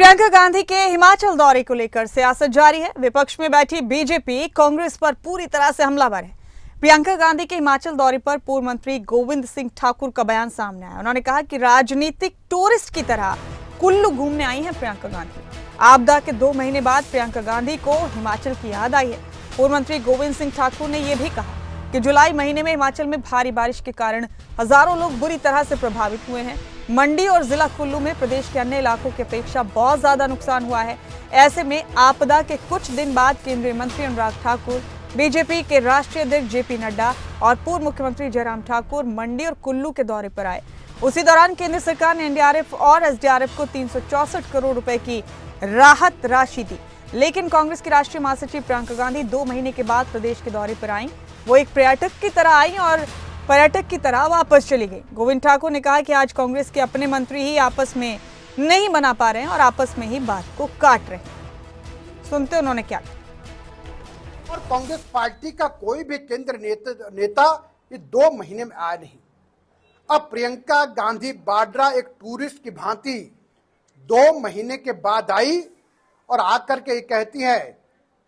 प्रियंका गांधी के हिमाचल दौरे को लेकर सियासत जारी है। विपक्ष में बैठी बीजेपी कांग्रेस पर पूरी तरह से हमलावर है। प्रियंका गांधी के हिमाचल दौरे पर पूर्व मंत्री गोविंद सिंह ठाकुर का बयान सामने आया। उन्होंने कहा कि राजनीतिक टूरिस्ट की तरह कुल्लू घूमने आई हैं प्रियंका गांधी। आपदा के 2 महीने बाद प्रियंका गांधी को हिमाचल की याद आई है। पूर्व मंत्री गोविंद सिंह ठाकुर ने यह भी कहा कि जुलाई महीने में हिमाचल में भारी बारिश के कारण हजारों लोग बुरी तरह से प्रभावित हुए हैं। मंडी और जिला कुल्लू में प्रदेश के अन्य इलाकों की अपेक्षा बहुत ज्यादा नुकसान हुआ है। ऐसे में आपदा के कुछ दिन बाद केंद्रीय मंत्री अनुराग ठाकुर, बीजेपी के राष्ट्रीय अध्यक्ष जेपी नड्डा और पूर्व मुख्यमंत्री जयराम ठाकुर मंडी और कुल्लू के दौरे पर आए। उसी दौरान केंद्र सरकार ने एनडीआरएफ और एसडीआरएफ को 364 करोड़ रुपए की राहत राशि दी। लेकिन कांग्रेस की राष्ट्रीय महासचिव प्रियंका गांधी 2 महीने के बाद प्रदेश के दौरे पर आई। वो एक पर्यटक की तरह आई और पर्यटक की तरह वापस चली गई। गोविंद ठाकुर ने कहा कि आज कांग्रेस के अपने मंत्री ही आपस में नहीं बना पा रहे हैं और आपस में ही बात को काट रहे हैं। सुनते उन्होंने क्या कहा। और कांग्रेस पार्टी का कोई भी केंद्रीय नेता ये 2 महीने में आया नहीं। अब प्रियंका गांधी वाड्रा एक टूरिस्ट की भांति 2 महीने के बाद आई और आकर के ये कहती है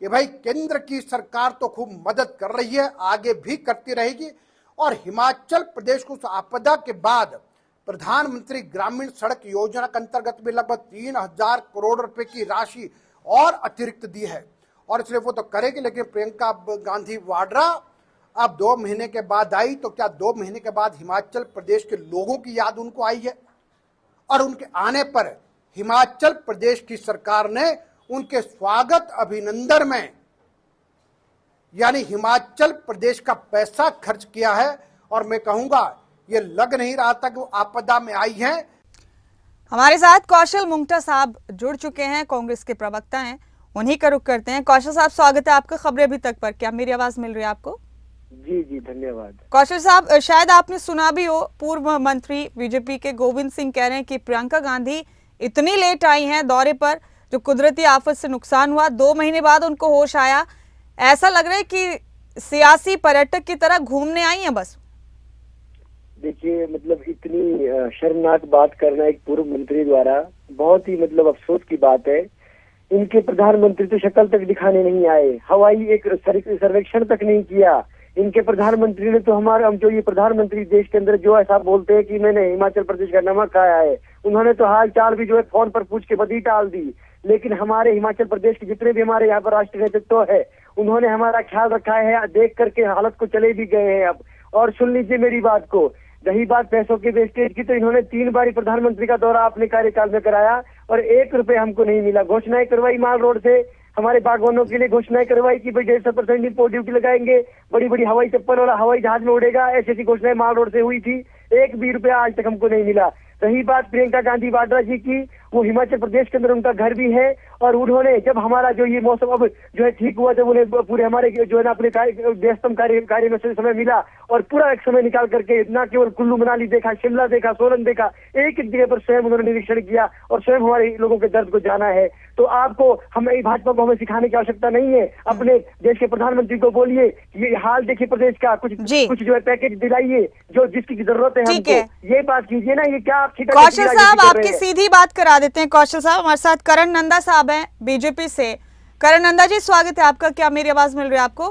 कि भाई केंद्र की सरकार तो खूब मदद कर रही है, आगे भी करती रहेगी। और हिमाचल प्रदेश को उस आपदा के बाद प्रधानमंत्री ग्रामीण सड़क योजना के अंतर्गत भी लगभग 3000 करोड़ रुपए की राशि और अतिरिक्त दी है। और इसलिए वो तो करेगी, लेकिन प्रियंका गांधी वाड्रा अब 2 महीने के बाद आई तो क्या 2 महीने के बाद हिमाचल प्रदेश के लोगों की याद उनको आई है? और उनके आने पर हिमाचल प्रदेश की सरकार ने उनके स्वागत अभिनंदन में यानी हिमाचल प्रदेश का पैसा खर्च किया है। और मैं कहूंगा ये लग नहीं रहा था कि वो आपदा में आई है। हमारे साथ कौशल मुंगटा साहब जुड़ चुके हैं, कांग्रेस के प्रवक्ता हैं, उन्हीं का रुख करते हैं। कौशल साहब, स्वागत है आपका खबरें अभी तक पर। क्या मेरी आवाज मिल रही है आपको? जी जी, धन्यवाद। कौशल साहब, शायद आपने सुना भी हो, पूर्व मंत्री बीजेपी के गोविंद सिंह कह रहे हैं कि प्रियंका गांधी इतनी लेट आई हैं दौरे पर, जो कुदरती आफत से नुकसान हुआ 2 महीने बाद उनको होश आया। ऐसा लग रहा है कि सियासी पर्यटक की तरह घूमने आई हैं बस। देखिए, मतलब इतनी शर्मनाक बात करना एक पूर्व मंत्री द्वारा बहुत ही मतलब अफसोस की बात है। इनके प्रधानमंत्री तो शक्ल तक दिखाने नहीं आए, हवाई एक सर्वेक्षण तक नहीं किया। इनके प्रधानमंत्री ने तो हम जो ये प्रधानमंत्री देश के अंदर जो ऐसा बोलते हैं कि मैंने हिमाचल प्रदेश का नमक खाया है, उन्होंने तो हाल चाल भी जो है फोन पर पूछ के बदी टाल दी। लेकिन हमारे हिमाचल प्रदेश के जितने भी हमारे यहाँ पर राष्ट्रीय नेतृत्व है, उन्होंने हमारा ख्याल रखा है, देख करके हालत को चले भी गए हैं अब। और सुन लीजिए मेरी बात को, रही बात पैसों के वेस्टेज की, तो इन्होंने 3 बारी प्रधानमंड्री का दौरा अपने कार्यकाल में कराया और 1 रुपए हमको नहीं मिला। घोषणाएं करवाई माल रोड से, हमारे बागवानों के लिए घोषणाएं करवाई कि भाई 150% इंपोर्ट ड्यूटी लगाएंगे, बड़ी बड़ी हवाई चप्पल वाला हवाई जहाज में उड़ेगा, ऐसी घोषणाएं माल रोड से हुई थी। 1 भी रुपया आज तक हमको नहीं मिला। रही बात प्रियंका गांधी वाड्रा जी की, वो हिमाचल प्रदेश के अंदर उनका घर भी है और उन्होंने जब हमारा जो ये मौसम अब जो है ठीक हुआ, जब उन्हें पूरे हमारे जो है ना अपने व्यस्तम कार्य में समय मिला और पूरा एक समय निकाल करके ना केवल कुल्लू मनाली देखा, शिमला देखा, सोलन देखा, एक एक जगह पर स्वयं उन्होंने निरीक्षण किया और स्वयं हमारे लोगों के दर्द को जाना है। तो आपको हमें भाजपा को हमें सिखाने की आवश्यकता नहीं है। अपने देश के प्रधानमंत्री को बोलिए ये हाल देखिए प्रदेश का, कुछ जो है पैकेज दिलाइए जो जिसकी जरूरत है हमको। ये बात कीजिए ना, ये क्या कौशल साहब आपकी सीधी बात करा देते हैं। कौशल साहब, हमारे साथ करण नंदा साहब हैं बीजेपी से। करण नंदा जी, स्वागत है आपका। क्या मेरी आवाज मिल रही है आपको?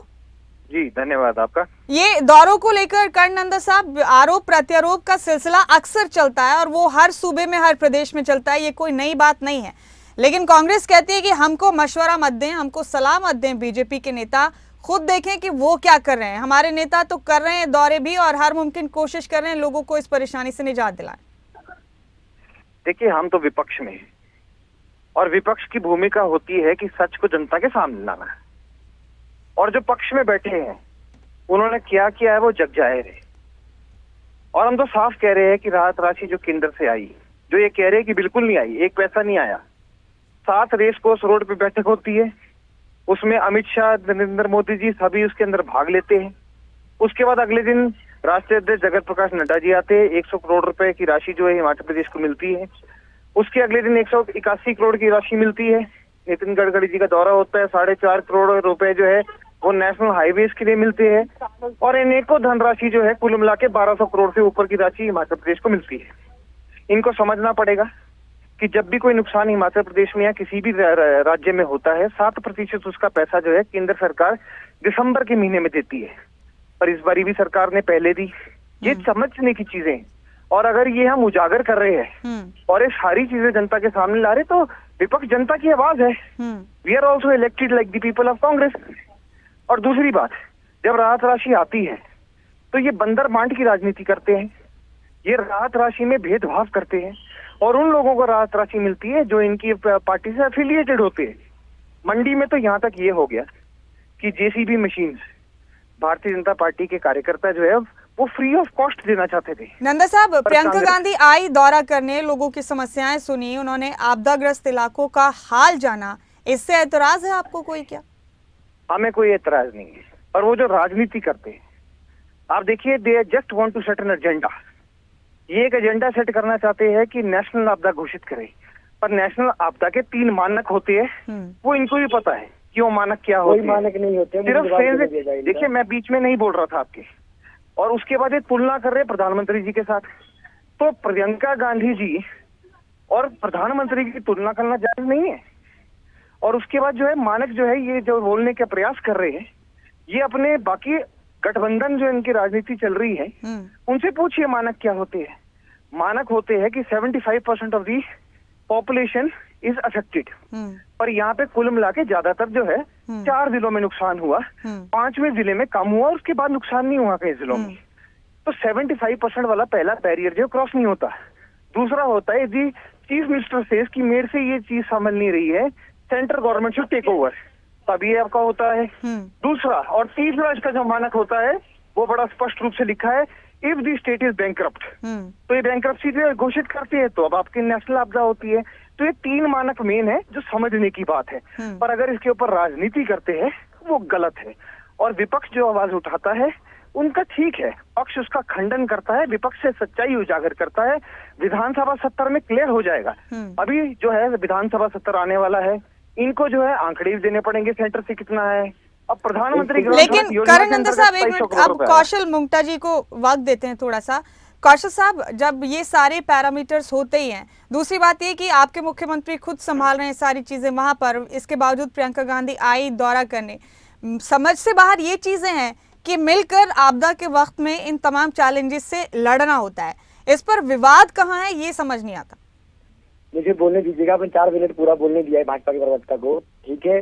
जी, धन्यवाद आपका। ये दौरों को लेकर करण नंदा साहब, आरोप प्रत्यारोप का सिलसिला अक्सर चलता है और वो हर सूबे में, हर प्रदेश में चलता है, ये कोई नई बात नहीं है। लेकिन कांग्रेस कहती है कि हमको मशवरा मत दें, हमको सलाह मत दें। बीजेपी के नेता खुद देखें कि वो क्या कर रहे हैं। हमारे नेता तो कर रहे हैं दौरे भी और हर मुमकिन कोशिश कर रहे हैं लोगों को इस परेशानी से निजात दिलाएं। देखिए, हम तो विपक्ष में हैं और विपक्ष की भूमिका होती है कि सच को जनता के सामने लाना है। और जो पक्ष में बैठे हैं उन्होंने क्या किया है वो जग जाहिर है। और हम तो साफ कह रहे हैं कि राहत राशि जो केंद्र से आई, जो ये कह रहे हैं कि बिल्कुल नहीं आई, 1 पैसा नहीं आया। 7 रेस कोर्स रोड पे बैठक होती है, उसमें अमित शाह, नरेंद्र मोदी जी सभी उसके अंदर भाग लेते हैं। उसके बाद अगले दिन राष्ट्रीय अध्यक्ष जगत प्रकाश नड्डा जी आते हैं, 100 करोड़ रुपए की राशि जो है हिमाचल प्रदेश को मिलती है। उसके अगले दिन 181 करोड़ की राशि मिलती है। नितिन गडकरी जी का दौरा होता है, 4.5 करोड़ रुपए जो है वो नेशनल हाईवेज के लिए मिलते हैं। और अनेकों धनराशि जो है कुल मिला के 1200 करोड़ से ऊपर की राशि हिमाचल प्रदेश को मिलती है। इनको समझना पड़ेगा कि जब भी कोई नुकसान हिमाचल प्रदेश में या किसी भी राज्य में होता है 7% उसका पैसा जो है केंद्र सरकार दिसंबर के महीने में देती है, पर इस बारी भी सरकार ने पहले दी। ये समझने की चीजें, और अगर ये हम उजागर कर रहे हैं और ये सारी चीजें जनता के सामने ला रहे, तो विपक्ष जनता की आवाज है। We are also elected like the people of Congress. और दूसरी बात, जब राहत राशि आती है तो ये बंदर बांट की राजनीति करते हैं, ये राहत राशि में भेदभाव करते हैं, और उन लोगों को राहत राशि मिलती है जो इनकी पार्टी से एफिलिएटेड होते हैं। मंडी में तो यहाँ तक ये हो गया कि JCB machine Bharatiya Janata party के कार्यकर्ता जो है वो फ्री ऑफ कॉस्ट देना चाहते थे। नंदा साहब, प्रियंका गांधी आई दौरा करने, लोगों की समस्याएं सुनी, उन्होंने आपदाग्रस्त इलाकों का हाल जाना, इससे ऐतराज है आपको कोई क्या? हमें कोई ऐतराज नहीं है, और वो जो राजनीति करते हैं, आप देखिए, they just want to set an agenda. ये एक एजेंडा सेट करना चाहते हैं कि नेशनल आपदा घोषित करें, पर नेशनल आपदा के 3 मानक होते हैं, वो इनको भी पता है कि वो मानक क्या होते हैं। मानक नहीं होते, सिर्फ देखिए, मैं बीच में नहीं बोल रहा था आपके, और उसके बाद ये तुलना कर रहे प्रधानमंत्री जी के साथ। तो प्रियंका गांधी जी और प्रधानमंत्री की तुलना करना जायज नहीं है। और उसके बाद जो है मानक जो है, ये जो बोलने का प्रयास कर रहे हैं, ये अपने बाकी गठबंधन जो इनकी राजनीति चल रही है उनसे पूछिए मानक क्या होते हैं। मानक होते हैं कि 75% of the population is affected, पर यहाँ पे कुल मिला के ज्यादातर जो है 4 जिलों में नुकसान हुआ, 5वें जिले में कम हुआ, उसके बाद नुकसान नहीं हुआ कई जिलों में। तो 75% वाला पहला बैरियर जो क्रॉस नहीं होता। दूसरा होता है जी चीफ मिनिस्टर सेज कि मेरे से ये चीज समझ नहीं रही है, central government should take over, तभी आपका होता है। दूसरा और तीसरा इसका जो मानक होता है वो बड़ा स्पष्ट रूप से लिखा है, if the state is bankrupt, तो ये बैंकरप्सी घोषित करते हैं तो अब आपकी नेशनल आपदा होती है। तो ये 3 मानक मेन है जो समझने की बात है, पर अगर इसके ऊपर राजनीति करते हैं वो गलत है। और विपक्ष जो आवाज उठाता है उनका ठीक है, पक्ष उसका खंडन करता है, विपक्ष से सच्चाई उजागर करता है। विधानसभा सत्र में क्लियर हो जाएगा। अभी जो है विधानसभा सत्र आने वाला है, इनको जो है आंकड़े देने पड़ेंगे सेंटर से कितना है। अब प्रधानमंत्री, लेकिन करण नंदा साहब एक मिनट, अब कौशल मुंगटा जी को वक्त देते हैं थोड़ा सा। कौशल साहब, जब ये सारे पैरामीटर्स होते ही हैं, दूसरी बात ये कि आपके मुख्यमंत्री खुद संभाल रहे हैं सारी चीजें वहां पर, इसके बावजूद प्रियंका गांधी आई दौरा करने, समझ से बाहर ये चीजें हैं कि मिलकर आपदा के वक्त में इन तमाम चैलेंजेस से लड़ना होता है। इस पर विवाद कहाँ है ये समझ नहीं आता। मुझे बोलने दीजिएगा, मैंने 4 मिनट पूरा बोलने दिया है भाजपा के प्रवक्ता को, ठीक है।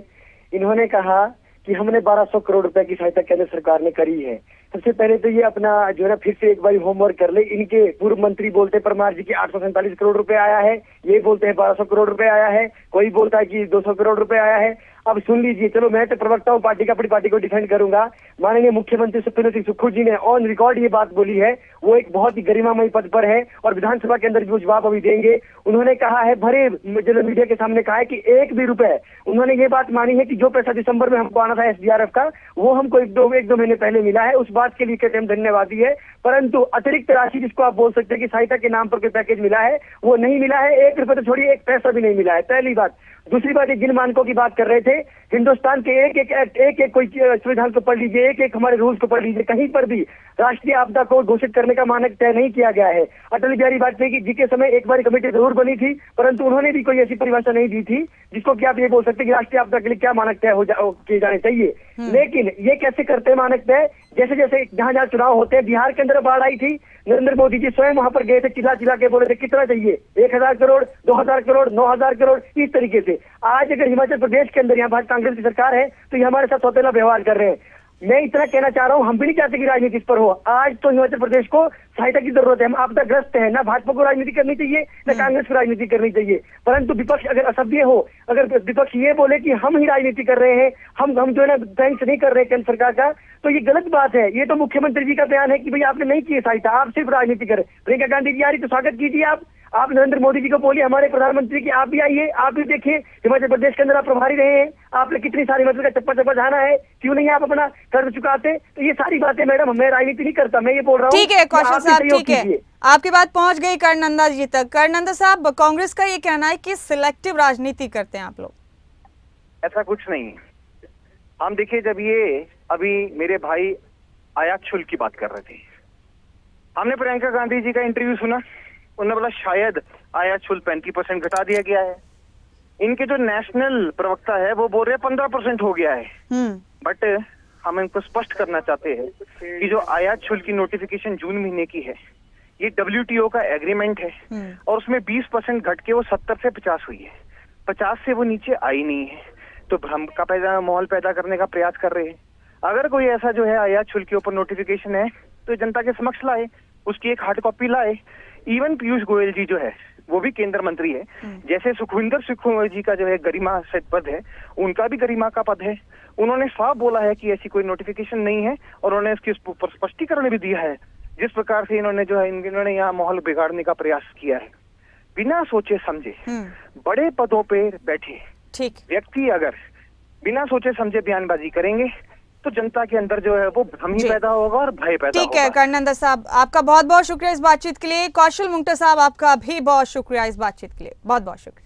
इन्होंने कहा कि हमने 1200 करोड़ रुपए की सहायता केंद्र सरकार ने करी है। सबसे पहले तो ये अपना जो है ना फिर से एक बार होमवर्क कर ले। इनके पूर्व मंत्री बोलते परमार जी की 847 करोड़ रुपए आया है, ये बोलते हैं 1200 करोड़ रुपए आया है, कोई बोलता है कि 200 करोड़ रुपए आया है। अब सुन लीजिए, चलो मैं तो प्रवक्ता हूँ पार्टी का, अपनी पार्टी को डिफेंड करूंगा। माननीय मुख्यमंत्री सुप्रीमो सिंह सुक्खू जी ने ऑन रिकॉर्ड ये बात बोली है, वो एक बहुत ही गरिमामय पद पर है और विधानसभा के अंदर भी जवाब अभी देंगे। उन्होंने कहा है, भरे जो मीडिया के सामने कहा है कि 1 भी रुपए, उन्होंने ये बात मानी है कि जो पैसा दिसंबर में हमको आना था SDRF का, वो हमको एक दो महीने पहले मिला है। उस बात के लिए कहते हम धन्यवादी है, परंतु अतिरिक्त राशि जिसको आप बोल सकते हैं कि सहायता के नाम पर कोई पैकेज मिला है, वो नहीं मिला है। 1 रुपए तो छोड़िए, 1 पैसा भी नहीं मिला है, पहली बात। दूसरी बात, जिन मानकों की बात कर रहे थे, हिंदुस्तान के एक कोई संविधान को पढ़ लीजिए, एक हमारे रूल्स को पढ़ लीजिए, कहीं पर भी राष्ट्रीय आपदा को घोषित करने का मानक तय नहीं किया गया है। अटल बिहारी वाजपेयी जी के समय एक बार कमेटी जरूर बनी थी, परंतु उन्होंने भी कोई ऐसी परिभाषा नहीं दी थी जिसको कि आप ये बोल सकते हैं कि राष्ट्रीय आपदा के लिए क्या मानक तय किए जाने चाहिए। लेकिन ये कैसे करते हैं मानक तय? जैसे जैसे जहां जहां चुनाव होते हैं, बिहार के अंदर बाढ़ आई थी, नरेंद्र मोदी जी स्वयं वहां पर गए थे, चिल्ला चिल्ला के बोले थे कितना चाहिए, 1000 करोड़, 2000 करोड़, 9000 करोड़, इस तरीके से। आज अगर हिमाचल प्रदेश के अंदर यहाँ भाजपा कांग्रेस की सरकार है तो ये हमारे साथ सौतेला व्यवहार कर रहे हैं। मैं इतना कहना चाह रहा हूँ, हम भी नहीं चाहते कि राजनीति इस पर हो। आज तो हिमाचल प्रदेश को सहायता की जरूरत है, हम आपदाग्रस्त हैं। ना भाजपा को राजनीति करनी चाहिए, ना कांग्रेस को राजनीति करनी चाहिए। परंतु विपक्ष अगर असभ्य हो, अगर विपक्ष ये बोले कि हम ही राजनीति कर रहे हैं, हम जो है ना थैंक्स नहीं कर रहे केंद्र सरकार का, तो ये गलत बात है। ये तो मुख्यमंत्री जी का बयान है कि भाई आपने नहीं की सहायता, आप सिर्फ राजनीति करें। प्रियंका गांधी जी आ रही तो स्वागत कीजिए आप नरेंद्र मोदी जी को बोलिए, हमारे प्रधानमंत्री की आप भी आइए, आप भी देखिए हिमाचल प्रदेश के अंदर आप प्रभारी रहे हैं, आपने कितनी सारी हिमाचल का चप्पा जाना है, क्यों नहीं आप अपना कर्ज चुकाते? तो ये सारी बातें मैडम, मैं राजनीति नहीं करता, मैं ये बोल रहा हूँ। ठीक है कौशल साहब, ठीक है, आपकी बात पहुंच गई करण नंदा जी तक। करण नंदा साहब, कांग्रेस का ये कहना है कि सिलेक्टिव राजनीति करते हैं आप लोग। ऐसा कुछ नहीं। हम देखिए, जब ये अभी मेरे भाई आयात शुल्क की बात कर रहे थे, हमने प्रियंका गांधी जी का इंटरव्यू सुना, उन्होंने बोला शायद आयात शुल्क 35% घटा दिया गया है। इनके जो नेशनल प्रवक्ता है वो बोल रहे 15% हो गया है। बट हम इनको स्पष्ट करना चाहते हैं कि जो आयात शुल्क की नोटिफिकेशन जून महीने की है, ये WTO का एग्रीमेंट है और उसमें 20% घट के वो 70 से 50 हुई है। 50 से वो नीचे आई नहीं है, तो भ्रम का माहौल पैदा करने का प्रयास कर रहे हैं। अगर कोई ऐसा जो है आयात शुल्क के ऊपर नोटिफिकेशन है तो जनता के समक्ष लाए, उसकी एक हार्ड कॉपी लाए। इवन पीयूष गोयल जी जो है वो भी केंद्र मंत्री है, जैसे सुखविंदर सिंह जी का जो है गरिमा से पद है, उनका भी गरिमा का पद है। उन्होंने साफ बोला है कि ऐसी कोई नोटिफिकेशन नहीं है और उन्होंने इसके ऊपर स्पष्टीकरण भी दिया है। जिस प्रकार से इन्होंने जो है इन्होंने यहाँ माहौल बिगाड़ने का प्रयास किया है बिना सोचे समझे, बड़े पदों पे बैठे ठीक व्यक्ति अगर बिना सोचे समझे बयानबाजी करेंगे तो जनता के अंदर जो है वो भ्रम ही पैदा होगा और भय पैदा ठीक है। होगा। कर्णनंदन साहब, आपका बहुत बहुत शुक्रिया इस बातचीत के लिए। कौशल मुंगटर साहब, आपका भी बहुत शुक्रिया इस बातचीत के लिए। बहुत बहुत शुक्रिया।